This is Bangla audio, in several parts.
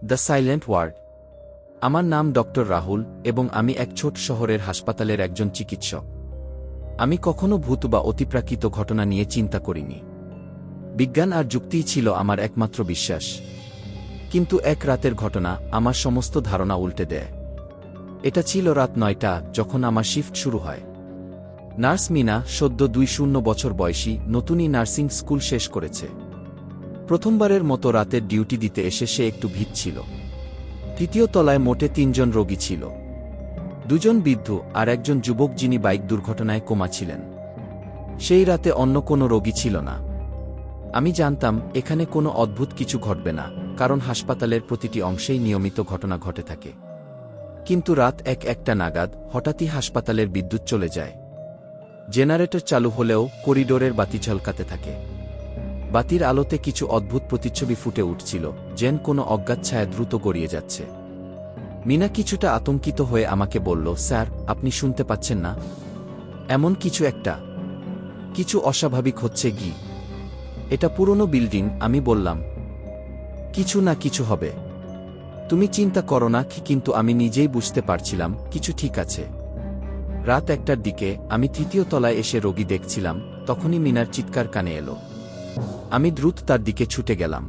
The silent word. আমার নাম ডক্টর রাহুল এবং আমি এক ছোট শহরের হাসপাতালের একজন চিকিৎসক। আমি কখনো ভূত বা অতিপ্রাকৃত ঘটনা নিয়ে চিন্তা করিনি। বিজ্ঞান আর যুক্তিই ছিল আমার একমাত্র বিশ্বাস। কিন্তু এক রাতের ঘটনা আমার সমস্ত ধারণা উল্টে দেয়। এটা ছিল রাত ৯টা, যখন আমার শিফট শুরু হয়। নার্স মিনা, সদ্য ২০ বছর বয়সী, নতুনই নার্সিং স্কুল শেষ করেছে। প্রথমবারের মতো রাতের ডিউটি দিতে এসে সে একটু ভীত ছিল। তৃতীয় তলায় মোটে ৩ জন রোগী ছিল, ২ জন বৃদ্ধ আর একজন যুবক যিনি বাইক দুর্ঘটনায় কোমা ছিলেন। সেই রাতে অন্য কোনো রোগী ছিল না। আমি জানতাম এখানে কোনো অদ্ভুত কিছু ঘটবে না, কারণ হাসপাতালের প্রতিটি অংশেই নিয়মিত ঘটনা ঘটে থাকে। কিন্তু রাত একটা নাগাদ হঠাৎই হাসপাতালের বিদ্যুৎ চলে যায়। জেনারেটর চালু হলেও করিডোরের বাতি ঝলকাতে থাকে। বাতির আলোতে কিছু অদ্ভুত প্রতিচ্ছবি ফুটে উঠছিল, যেন কোনো অজ্ঞাত ছায়া দ্রুত গড়িয়ে যাচ্ছে। মিনা কিছুটা আতঙ্কিত হয়ে আমাকে বলল, স্যার, আপনি শুনতে পাচ্ছেন না? এমন কিছু অস্বাভাবিক হচ্ছে কি? এটা পুরনো বিল্ডিং। আমি বললাম, কিছু না কিছু হবে, তুমি চিন্তা করো না। কিন্তু আমি নিজেই বুঝতে পারছিলাম কিছু ঠিক আছে। রাত ১টার দিকে আমি ৩য় তলায় এসে রোগী দেখছিলাম, তখনই মিনার চিৎকার কানে এলো। আমি দ্রুত তার দিকে ছুটে গেলাম।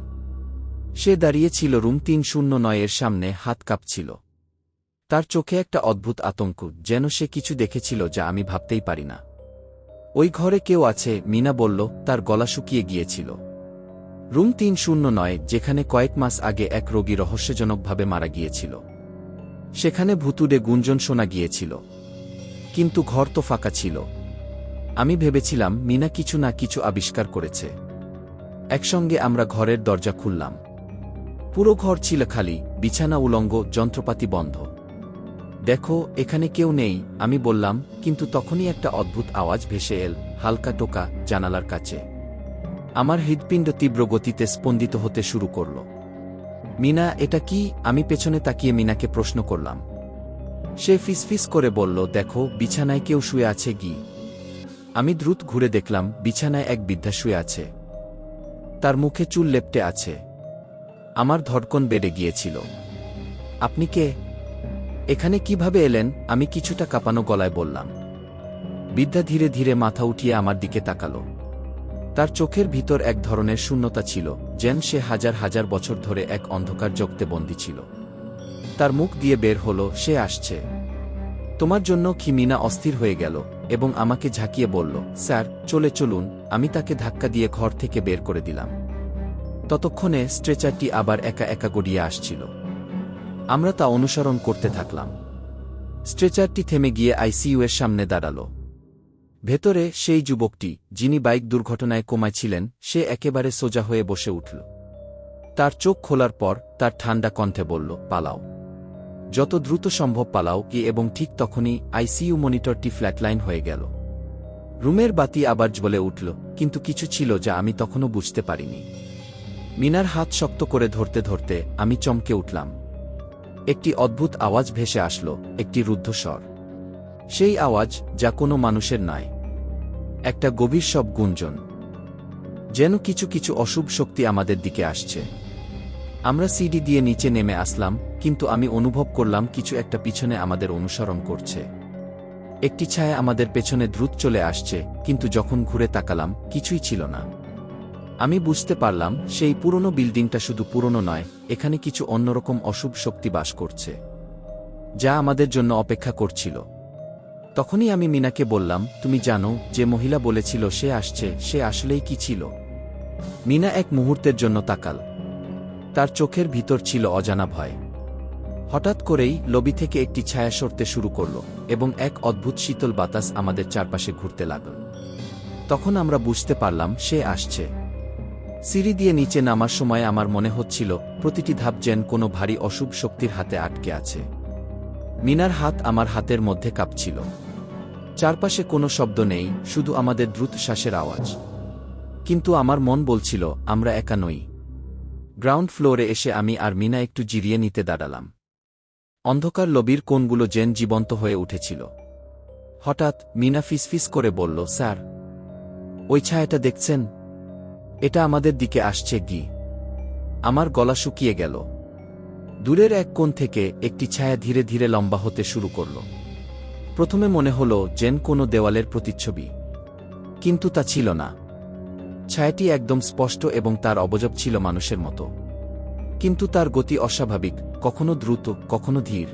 সে দাঁড়িয়ে ছিল রুম ৩০৯ এর সামনে, হাত কাঁপছিল। তার চোখে একটা অদ্ভুত আতঙ্ক, যেন সে কিছু দেখেছিল যা আমি ভাবতেই পারি না। ওই ঘরে কেউ আছে, মিনা বলল। তার গলা শুকিয়ে গিয়েছিল। রুম ৩০৯, যেখানে কয়েক মাস আগে এক রোগী রহস্যজনকভাবে মারা গিয়েছিল। সেখানে ভুতুড়ে গুঞ্জন শোনা গিয়েছিল, কিন্তু ঘর তো ফাঁকা ছিল। আমি ভেবেছিলাম মিনা কিছু না কিছু আবিষ্কার করেছে। একসঙ্গে আমরা ঘরের দরজা খুললাম। পুরো ঘর ছিল খালি, বিছানা উলঙ্গ, যন্ত্রপাতি বন্ধ। দেখো, এখানে কেউ নেই, আমি বললাম। কিন্তু তখনই একটা অদ্ভুত আওয়াজ ভেসে এল, হালকা টোকা, জানালার কাছে। আমার হৃৎপিণ্ড তীব্র গতিতে স্পন্দিত হতে শুরু করল। মিনা, এটা কি? আমি পেছনে তাকিয়ে মিনাকে প্রশ্ন করলাম। সে ফিসফিস করে বলল, দেখো, বিছানায় কেউ শুয়ে আছে গি। আমি দ্রুত ঘুরে দেখলাম, বিছানায় এক বৃদ্ধা শুয়ে আছে। তার মুখে চুল লেপ্টে আছে। আমার ধড়কন বেড়ে গিয়েছিল। আপনি কে? এখানে কিভাবে এলেন? আমি কিছুটা কাঁপানো গলায় বললাম। বৃদ্ধা ধীরে ধীরে মাথা উঠিয়ে আমার দিকে তাকালো। তার চোখের ভিতর এক ধরনের শূন্যতা ছিল, যেন সে হাজার হাজার বছর ধরে এক অন্ধকার জগতে বন্দী ছিল। তার মুখ দিয়ে বের হলো, সে আসছে। তোমার জন্য কি? মিনা অস্থির হয়ে গেল এবং আমাকে ঝাঁকিয়ে বলল, স্যার, চলুন। আমি তাকে ধাক্কা দিয়ে ঘর থেকে বের করে দিলাম। ততক্ষণে স্ট্রেচারটি আবার একা গড়িয়ে আসছিল। আমরা তা অনুসরণ করতে থাকলাম। স্ট্রেচারটি থেমে গিয়ে আইসিইউ এর সামনে দাঁড়ালো। ভেতরে সেই যুবকটি, যিনি বাইক দুর্ঘটনায় কোমায় ছিলেন, সে একেবারে সোজা হয়ে বসে উঠল। তার চোখ খোলার পর তার ঠান্ডা কণ্ঠে বলল, পালাও, যত দ্রুত সম্ভব পালাও। এবং ঠিক তখনই আইসিইউ মনিটরটি ফ্ল্যাটলাইন হয়ে গেল। রুমের বাতি আবার জ্বলে উঠল, কিন্তু কিছু ছিল যা আমি তখনও বুঝতে পারিনি। মিনার হাত শক্ত করে ধরতে ধরতে আমি চমকে উঠলাম। একটি অদ্ভুত আওয়াজ ভেসে আসলো, একটি রুদ্ধস্বর। সেই আওয়াজ যা কোনো মানুষের নয়, একটা গভীর সব গুঞ্জন, যেন কিছু অশুভ শক্তি আমাদের দিকে আসছে। আমরা সিঁড়ি দিয়ে নিচে নেমে আসলাম, কিন্তু আমি অনুভব করলাম কিছু একটা পিছনে আমাদের অনুসরণ করছে। একটি ছায়া আমাদের পেছনে দ্রুত চলে আসছে, কিন্তু যখন ঘুরে তাকালাম, কিছুই ছিল না। আমি বুঝতে পারলাম সেই পুরনো বিল্ডিংটা শুধু পুরনো নয়, এখানে কিছু অন্যরকম অশুভ শক্তি বাস করছে, যা আমাদের জন্য অপেক্ষা করছিল। তখনই আমি মিনাকে বললাম, তুমি জানো, যে মহিলা বলেছিল সে আসছে, সে আসলেই কি ছিল? মিনা এক মুহূর্তের জন্য তাকাল। তার চোখের ভিতর ছিল অজানা ভয়। হঠাৎ করেই লবি থেকে একটি ছায়া সরতে শুরু করল এবং এক অদ্ভুত শীতল বাতাস আমাদের চারপাশে ঘুরতে লাগল। তখন আমরা বুঝতে পারলাম সে আসছে। সিঁড়ি দিয়ে নিচে নামার সময় আমার মনে হচ্ছিল প্রতিটি ধাপ যেন কোনো ভারী অশুভ শক্তির হাতে আটকে আছে। মিনার হাত আমার হাতের মধ্যে কাঁপছিল। চারপাশে কোনো শব্দ নেই, শুধু আমাদের দ্রুত শ্বাসের আওয়াজ। কিন্তু আমার মন বলছিল আমরা একা নই। গ্রাউন্ড ফ্লোরে এসে আমি আর মিনা একটু জিরিয়ে নিতে দাঁড়ালাম। অন্ধকার লবির কোণগুলো যেন জীবন্ত হয়ে উঠেছিল। হঠাৎ মিনা ফিসফিস করে বলল, স্যার, ওই ছায়াটা দেখছেন? এটা আমাদের দিকে আসছে গি। আমার গলা শুকিয়ে গেল। দূরের এক কোণ থেকে একটি ছায়া ধীরে ধীরে লম্বা হতে শুরু করল। প্রথমে মনে হল যেন কোনো দেওয়ালের প্রতিচ্ছবি, কিন্তু তা ছিল না। ছায়াটি একদম স্পষ্ট এবং তার অবয়ব ছিল মানুষের মতো, কিন্তু তার গতি অস্বাভাবিক, কখনো দ্রুত, কখনো ধীর।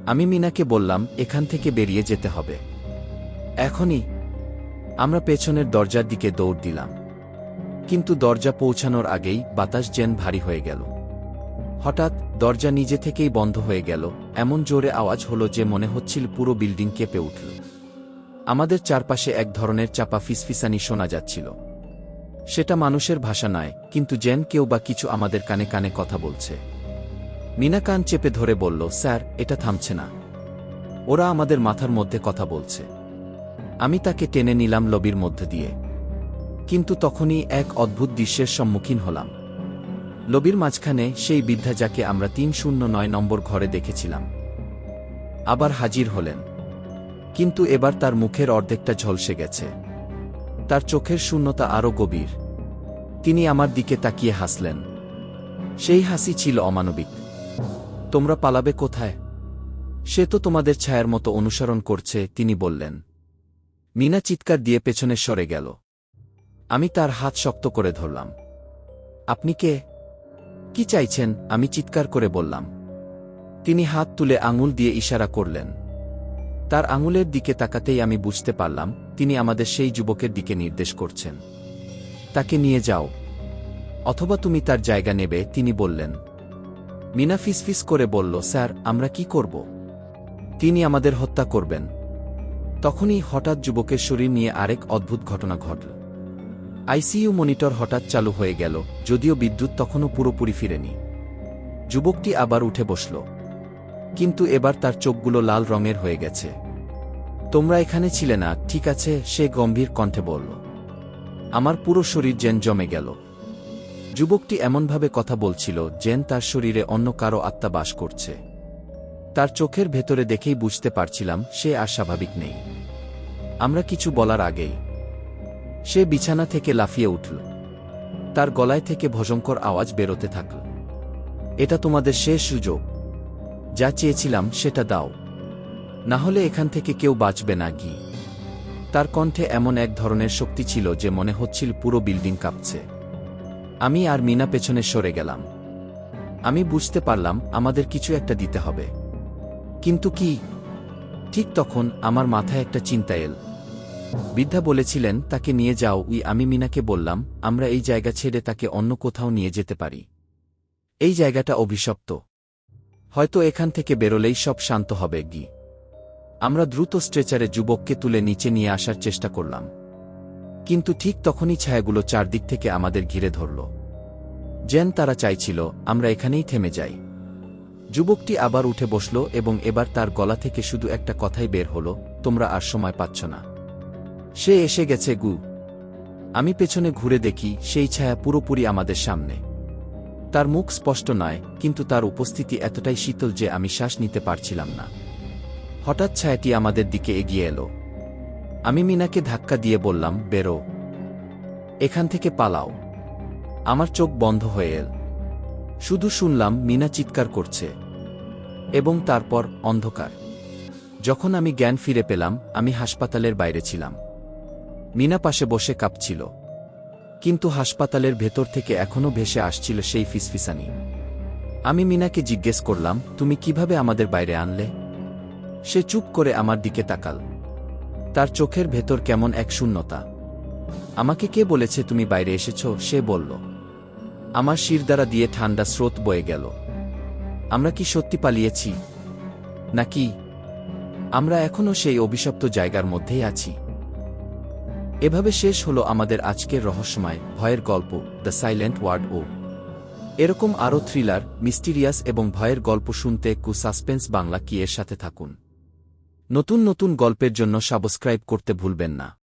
আমি মিনাকে বললাম, এখান থেকে বেরিয়ে যেতে হবে এখনই। আমরা পেছনের দরজার দিকে দৌড় দিলাম, কিন্তু দরজা পৌঁছানোর আগেই বাতাস যেন ভারী হয়ে গেল। হঠাৎ দরজা নিজে থেকেই বন্ধ হয়ে গেল, এমন জোরে আওয়াজ হলো যে মনে হচ্ছিল পুরো বিল্ডিং কেঁপে উঠল। আমাদের চারপাশে এক ধরনের চাপা ফিসফিসানি শোনা যাচ্ছিল। সেটা মানুষের ভাষা নয়, কিন্তু যেন কেউ বা কিছু আমাদের কানে কানে কথা বলছে। মিনা কান চেপে ধরে বলল, স্যার, এটা থামছে না। ওরা আমাদের মাথার মধ্যে কথা বলছে। আমি তাকে টেনে নিলাম লবির মধ্যে দিয়ে, কিন্তু তখনই এক অদ্ভুত দৃশ্যের সম্মুখীন হলাম। লবির মাঝখানে সেই বৃদ্ধা যাকে আমরা 309 নম্বর ঘরে দেখেছিলাম আবার হাজির হলেন, কিন্তু এবার তার মুখের অর্ধেকটা ঝলসে গেছে। তার চোখের শূন্যতা আরও গভীর। তিনি আমার দিকে তাকিয়ে হাসলেন। সেই হাসি ছিল অমানবিক। তোমরা পালাবে কোথায়? সে তো তোমাদের ছায়ার মতো অনুসরণ করছে, তিনি বললেন। মিনা চিৎকার দিয়ে পেছনে সরে গেল। আমি তার হাত শক্ত করে ধরলাম। আপনি কে? কি চাইছেন? আমি চিৎকার করে বললাম। তিনি হাত তুলে আঙুল দিয়ে ইশারা করলেন। তার আঙুলের দিকে তাকাতেই আমি বুঝতে পারলাম তিনি আমাদের সেই যুবকের দিকে নির্দেশ করছেন। তাকে নিয়ে যাও, অথবা তুমি তার জায়গা নেবে, তিনি বললেন। মিনা ফিসফিস করে বলল, স্যার, আমরা কি করব? তিনি আমাদের হত্যা করবেন। তখনই হঠাৎ যুবকের শরীর নিয়ে আরেক অদ্ভুত ঘটনা ঘটল। আইসিইউ মনিটর হঠাৎ চালু হয়ে গেল, যদিও বিদ্যুৎ তখনও পুরোপুরি ফিরেনি। যুবকটি আবার উঠে বসল, কিন্তু এবার তার চোখগুলো লাল রঙের হয়ে গেছে। তোমরা এখানে ছিলে না, ঠিক আছে? সে গম্ভীর কণ্ঠে বলল। আমার পুরো শরীর যেন জমে গেল। যুবকটি এমনভাবে কথা বলছিল যেন তার শরীরে অন্য কারো আত্মা বাস করছে। তার চোখের ভেতরে দেখেই বুঝতে পারছিলাম সে আর স্বাভাবিক নেই। আমরা কিছু বলার আগেই সে বিছানা থেকে লাফিয়ে উঠল। তার গলায় থেকে ভয়ঙ্কর আওয়াজ বেরোতে থাকল। এটা তোমাদের শেষ সুযোগ। যা চেয়েছিলাম সেটা দাও, না হলে এখান থেকে কেউ বাঁচবে না। কি তার কণ্ঠে এমন এক ধরনের শক্তি ছিল যে মনে হচ্ছিল পুরো বিল্ডিং কাঁপছে। আমি আর মিনা পেছনে সরে গেলাম। আমি বুঝতে পারলাম আমাদের কিছু একটা দিতে হবে, কিন্তু কি? ঠিক তখন আমার মাথায় একটা চিন্তা এল। বৃদ্ধা বলেছিলেন তাকে নিয়ে যাও। আমি মিনাকে বললাম, আমরা এই জায়গা ছেড়ে তাকে অন্য কোথাও নিয়ে যেতে পারি। এই জায়গাটা অভিশপ্ত। হয়তো এখান থেকে বেরোলেই সব শান্ত হবে। আমরা দ্রুত স্ট্রেচারে যুবককে তুলে নিচে নিয়ে আসার চেষ্টা করলাম, কিন্তু ঠিক তখনই ছায়াগুলো চারদিক থেকে আমাদের ঘিরে ধরল। যেন তারা চাইছিল আমরা এখানেই থেমে যাই। যুবকটি আবার উঠে বসল এবং এবার তার গলা থেকে শুধু একটা কথাই বের হলো, তোমরা আর সময় পাচ্ছ না। সে এসে গেছে। আমি পেছনে ঘুরে দেখি সেই ছায়া পুরোপুরি আমাদের সামনে। তার মুখ স্পষ্ট নয়, কিন্তু তার উপস্থিতি এতটাই শীতল যে আমি শ্বাস নিতে পারছিলাম না। হঠাৎ ছায়াটি আমাদের দিকে এগিয়ে এলো। আমি মিনাকে ধাক্কা দিয়ে বললাম, বেরো, এখান থেকে পালাও। আমার চোখ বন্ধ হয়ে এল। শুধু শুনলাম মিনা চিৎকার করছে, এবং তারপর অন্ধকার। যখন আমি জ্ঞান ফিরে পেলাম, আমি হাসপাতালের বাইরে ছিলাম। মিনা পাশে বসে কাঁপছিল, কিন্তু হাসপাতালের ভেতর থেকে এখনও ভেসে আসছিল সেই ফিসফিসানি। আমি মিনাকে জিজ্ঞেস করলাম, তুমি কিভাবে আমাদের বাইরে আনলে? সে চুপ করে আমার দিকে তাকাল। তার চোখের ভেতর কেমন এক শূন্যতা। আমাকে কে বলেছে তুমি বাইরে এসেছ? সে বলল। আমার শিরদাঁড়া দিয়ে ঠান্ডা স্রোত বয়ে গেল। আমরা কি সত্যি পালিয়েছি, নাকি আমরা এখনও সেই অভিশপ্ত জায়গার মধ্যেই আছি? এভাবে শেষ হলো আমাদের আজকের রহস্যময় ভয়ের গল্প, দ্য সাইলেন্ট ওয়ার্ড। এরকম আরও থ্রিলার, মিস্টিরিয়াস এবং ভয়ের গল্প শুনতে সাসপেন্স বাংলা কি এর সাথে থাকুন। নতুন নতুন গল্পের জন্য সাবস্ক্রাইব করতে ভুলবেন না।